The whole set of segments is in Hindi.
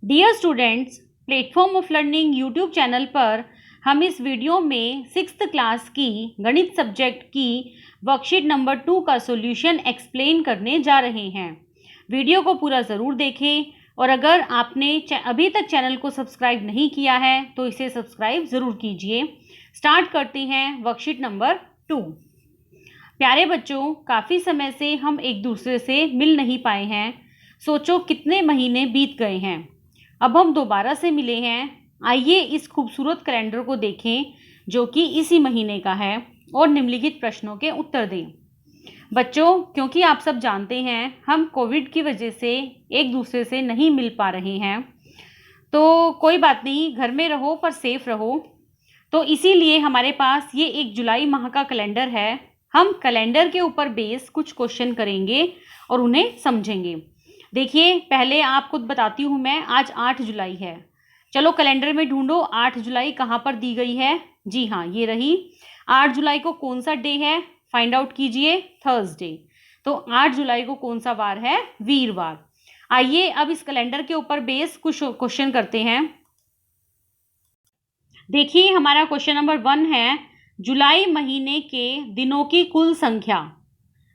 Dear students, platform of learning YouTube channel पर हम इस वीडियो में 6th क्लास की गणित सब्जेक्ट की वर्कशीट नंबर 2 का सॉल्यूशन एक्सप्लेन करने जा रहे हैं। वीडियो को पूरा ज़रूर देखें और अगर आपने अभी तक चैनल को सब्सक्राइब नहीं किया है तो इसे सब्सक्राइब ज़रूर कीजिए। स्टार्ट करते हैं वर्कशीट नंबर 2। प्यारे बच्चों, काफ़ी समय से हम एक दूसरे से मिल नहीं पाए हैं। सोचो कितने महीने बीत गए हैं। अब हम दोबारा से मिले हैं। आइए इस खूबसूरत कैलेंडर को देखें जो कि इसी महीने का है और निम्नलिखित प्रश्नों के उत्तर दें। बच्चों, क्योंकि आप सब जानते हैं हम कोविड की वजह से एक दूसरे से नहीं मिल पा रहे हैं, तो कोई बात नहीं, घर में रहो पर सेफ रहो। तो इसीलिए हमारे पास ये 1 जुलाई माह का कैलेंडर है। हम कैलेंडर के ऊपर बेस कुछ क्वेश्चन करेंगे और उन्हें समझेंगे। देखिए, पहले आप खुद बताती हूँ मैं, आज 8 जुलाई है। चलो कैलेंडर में ढूंढो 8 जुलाई कहाँ पर दी गई है। जी हाँ, ये रही। 8 जुलाई को कौन सा डे है, फाइंड आउट कीजिए, थर्सडे। तो 8 जुलाई को कौन सा वार है, वीरवार। आइए अब इस कैलेंडर के ऊपर बेस कुछ क्वेश्चन करते हैं। देखिए, हमारा क्वेश्चन नंबर 1 है, जुलाई महीने के दिनों की कुल संख्या।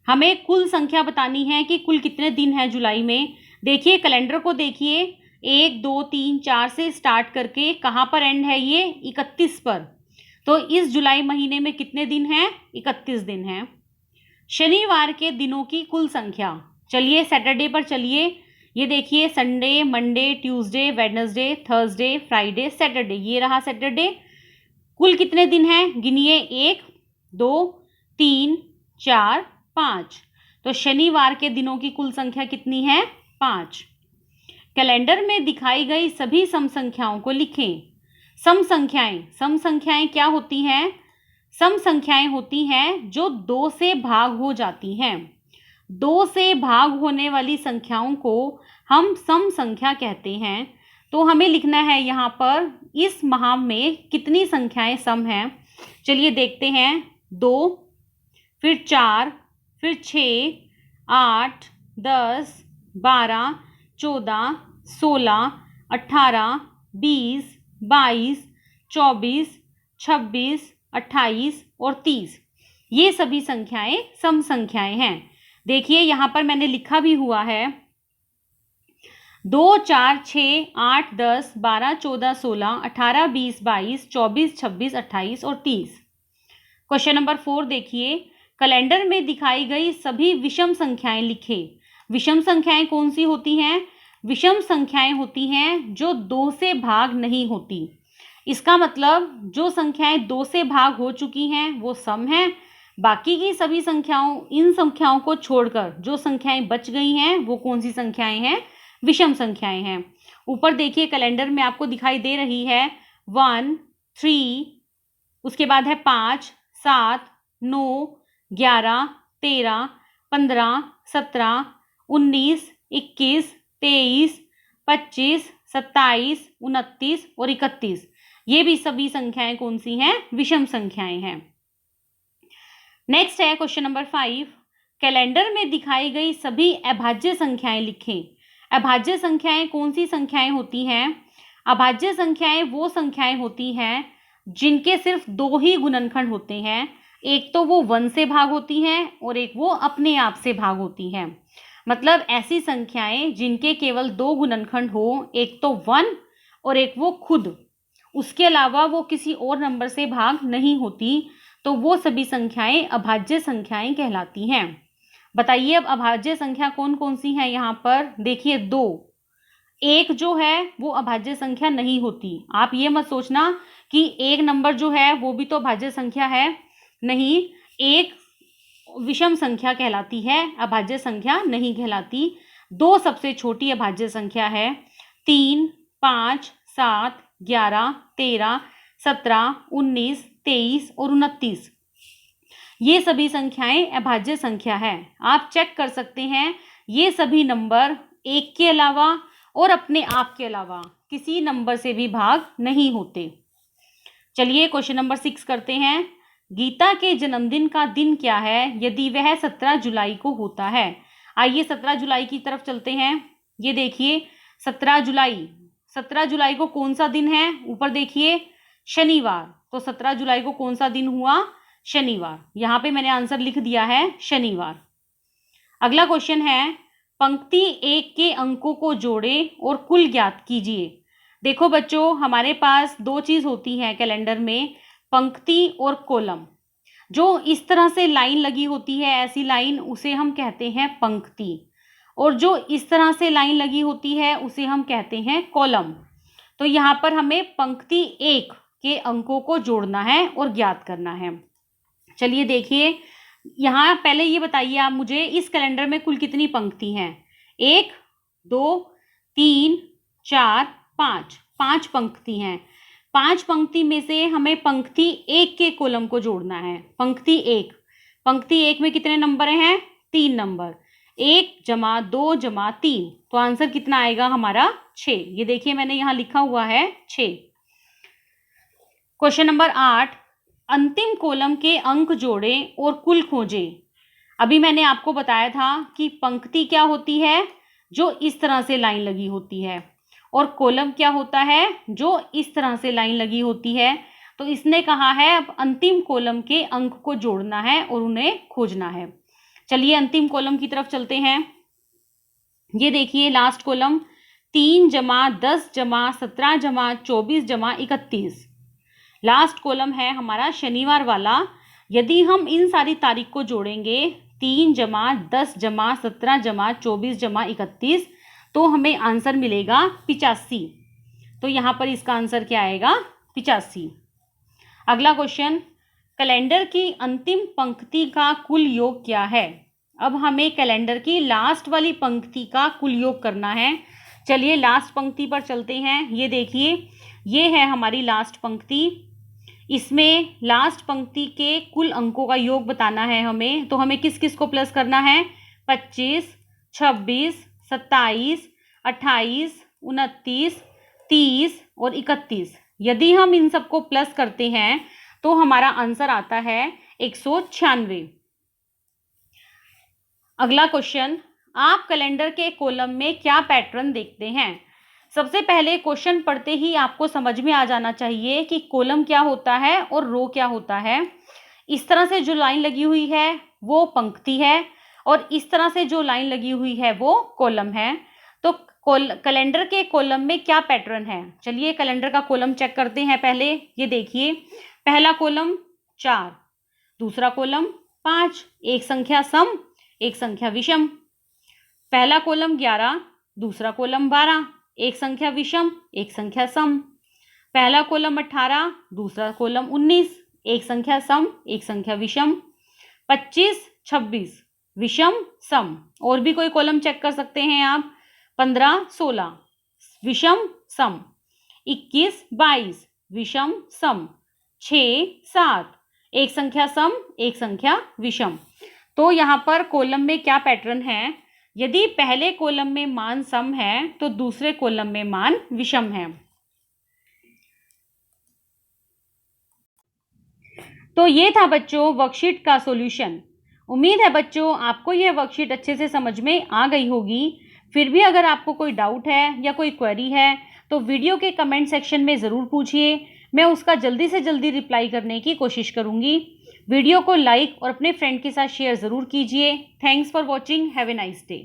हमें कुल संख्या बतानी है कि कुल कितने दिन हैं जुलाई में। देखिए कैलेंडर को देखिए, 1 2 3 4 से स्टार्ट करके कहाँ पर एंड है, ये 31 पर। तो इस जुलाई महीने में कितने दिन हैं, 31 दिन हैं। शनिवार के दिनों की कुल संख्या। चलिए सैटरडे पर चलिए, ये देखिए Sunday, Monday, Tuesday, Wednesday, Thursday, Friday, Saturday. ये रहा सैटरडे। कुल कितने दिन हैं, गिनिए, 1 2 3 4 5। तो शनिवार के दिनों की कुल संख्या कितनी है, 5। कैलेंडर में दिखाई गई सभी सम संख्याओं को लिखें। सम संख्याएं क्या होती हैं? सम संख्याएं होती हैं जो 2 से भाग हो जाती हैं। 2 से भाग होने वाली संख्याओं को हम सम संख्या कहते हैं। तो हमें लिखना है यहाँ पर इस माह में कितनी संख्याएं सम हैं। चलिए देखते हैं, 2, फिर 4, फिर 6, 8, 10, 12, 14, 16, 18, 20, 22, 24, 26, 28 और 30। ये सभी संख्याएं सम संख्याएं हैं। देखिए यहाँ पर मैंने लिखा भी हुआ है, 2 4 6 8 10 12 14 16 18 20 22 24 26 28 और 30। क्वेश्चन नंबर 4 देखिए, कैलेंडर में दिखाई गई सभी विषम संख्याएं लिखें। विषम संख्याएं कौन सी होती हैं? विषम संख्याएं होती हैं जो 2 से भाग नहीं होती। इसका मतलब जो संख्याएं 2 से भाग हो चुकी हैं वो सम हैं। बाकी की सभी संख्याओं, इन संख्याओं को छोड़कर जो संख्याएं बच गई हैं वो कौन सी संख्याएं हैं, विषम संख्याएं हैं। ऊपर देखिए कैलेंडर में आपको दिखाई दे रही है 1 3, उसके बाद है 5 7 9 11 13 15 17 19 21 23 25 27 29 और 31। ये भी सभी संख्याएं कौन सी हैं, विषम संख्याएं हैं। नेक्स्ट है क्वेश्चन नंबर 5, कैलेंडर में दिखाई गई सभी अभाज्य संख्याएं लिखें। अभाज्य संख्याएं कौन सी संख्याएं होती हैं? अभाज्य संख्याएं वो संख्याएं होती हैं जिनके सिर्फ 2 ही गुणनखंड होते हैं। एक तो वो 1 से भाग होती हैं और एक वो अपने आप से भाग होती हैं। मतलब ऐसी संख्याएं जिनके केवल 2 गुणनखंड हो, एक तो 1 और एक वो खुद, उसके अलावा वो किसी और नंबर से भाग नहीं होती, तो वो सभी संख्याएं अभाज्य संख्याएं कहलाती हैं। बताइए अब अभाज्य संख्या कौन कौन सी हैं यहाँ पर। देखिए 2, 1 जो है वो अभाज्य संख्या नहीं होती। आप ये मत सोचना कि 1 नंबर जो है वो भी तो अभाज्य संख्या है, नहीं, 1 विषम संख्या कहलाती है, अभाज्य संख्या नहीं कहलाती। 2 सबसे छोटी अभाज्य संख्या है, 3 5 7 11 13 17 19 23 और 29। ये सभी संख्याएं अभाज्य संख्या है। आप चेक कर सकते हैं, ये सभी नंबर 1 के अलावा और अपने आप के अलावा किसी नंबर से भी भाग नहीं होते। चलिए क्वेश्चन नंबर 6 करते हैं। गीता के जन्मदिन का दिन क्या है यदि वह 17 जुलाई को होता है? आइए 17 जुलाई की तरफ चलते हैं। ये देखिए 17 जुलाई, 17 जुलाई को कौन सा दिन है? ऊपर देखिए, शनिवार। तो 17 जुलाई को कौन सा दिन हुआ? शनिवार। यहाँ पे मैंने आंसर लिख दिया है शनिवार। अगला क्वेश्चन है, पंक्ति 1 के अंकों को जोड़ें और कुल ज्ञात कीजिए। देखो बच्चों, हमारे पास दो चीज होती है कैलेंडर में, पंक्ति और कॉलम। जो इस तरह से लाइन लगी होती है, ऐसी लाइन, उसे हम कहते हैं पंक्ति, और जो इस तरह से लाइन लगी होती है उसे हम कहते हैं कॉलम। तो यहाँ पर हमें पंक्ति 1 के अंकों को जोड़ना है और ज्ञात करना है। चलिए देखिए, यहाँ पहले ये बताइए आप मुझे, इस कैलेंडर में कुल कितनी पंक्ति हैं? 1 2 3 4 5, 5 पंक्ति हैं। 5 पंक्ति में से हमें पंक्ति 1 के कॉलम को जोड़ना है। पंक्ति 1 में कितने नंबर हैं? 3 नंबर। 1 जमा 2 जमा 3, तो आंसर कितना आएगा हमारा? 6। ये देखिए मैंने यहाँ लिखा हुआ है 6। क्वेश्चन नंबर 8, अंतिम कॉलम के अंक जोड़ें और कुल खोजें। अभी मैंने आपको बताया था कि पंक्ति क्या होती है? जो इस तरह से लाइन लगी होती है, और कॉलम क्या होता है? जो इस तरह से लाइन लगी होती है। तो इसने कहा है अब अंतिम कॉलम के अंक को जोड़ना है और उन्हें खोजना है। चलिए अंतिम कॉलम की तरफ चलते हैं। ये देखिए लास्ट कॉलम, 3 जमा 10 जमा 17 जमा 24 जमा 31। लास्ट कॉलम है हमारा शनिवार वाला। यदि हम इन सारी तारीख को जोड़ेंगे, 3 जमा 10 जमा 17 जमा 24 जमा 31, तो हमें आंसर मिलेगा 85। तो यहाँ पर इसका आंसर क्या आएगा? 85। अगला क्वेश्चन, कैलेंडर की अंतिम पंक्ति का कुल योग क्या है? अब हमें कैलेंडर की लास्ट वाली पंक्ति का कुल योग करना है। चलिए लास्ट पंक्ति पर चलते हैं। ये देखिए, ये है हमारी लास्ट पंक्ति। इसमें लास्ट पंक्ति के कुल अंकों का योग बताना है हमें। तो हमें किस किस को प्लस करना है? 25, 26, 27, 28, 29, 30 और 31। यदि हम इन सबको प्लस करते हैं तो हमारा आंसर आता है 196। अगला क्वेश्चन, आप कैलेंडर के कॉलम में क्या पैटर्न देखते हैं? सबसे पहले क्वेश्चन पढ़ते ही आपको समझ में आ जाना चाहिए कि कॉलम क्या होता है और रो क्या होता है। इस तरह से जो लाइन लगी हुई है वो पंक्ति है, और इस तरह से जो लाइन लगी हुई है वो कॉलम है। तो कैलेंडर के कॉलम में क्या पैटर्न है? चलिए कैलेंडर का कॉलम चेक करते हैं पहले। ये देखिए, पहला कॉलम 4, दूसरा कॉलम 5, एक संख्या सम एक संख्या विषम। पहला कॉलम 11, दूसरा कॉलम 12, एक संख्या विषम एक संख्या सम। पहला कॉलम 18, दूसरा कॉलम 19, एक संख्या सम एक संख्या विषम। 25, 26 विषम सम। और भी कोई कॉलम चेक कर सकते हैं आप। 15, 16 विषम सम। 21, 22 विषम सम। 6, 7 एक संख्या सम एक संख्या विषम। तो यहाँ पर कॉलम में क्या पैटर्न है? यदि पहले कॉलम में मान सम है तो दूसरे कॉलम में मान विषम है। तो ये था बच्चों वर्कशीट का सॉल्यूशन। उम्मीद है बच्चों आपको यह वर्कशीट अच्छे से समझ में आ गई होगी। फिर भी अगर आपको कोई डाउट है या कोई क्वेरी है तो वीडियो के कमेंट सेक्शन में ज़रूर पूछिए। मैं उसका जल्दी से जल्दी रिप्लाई करने की कोशिश करूँगी। वीडियो को लाइक और अपने फ्रेंड के साथ शेयर ज़रूर कीजिए। Thanks for watching. Have a nice day.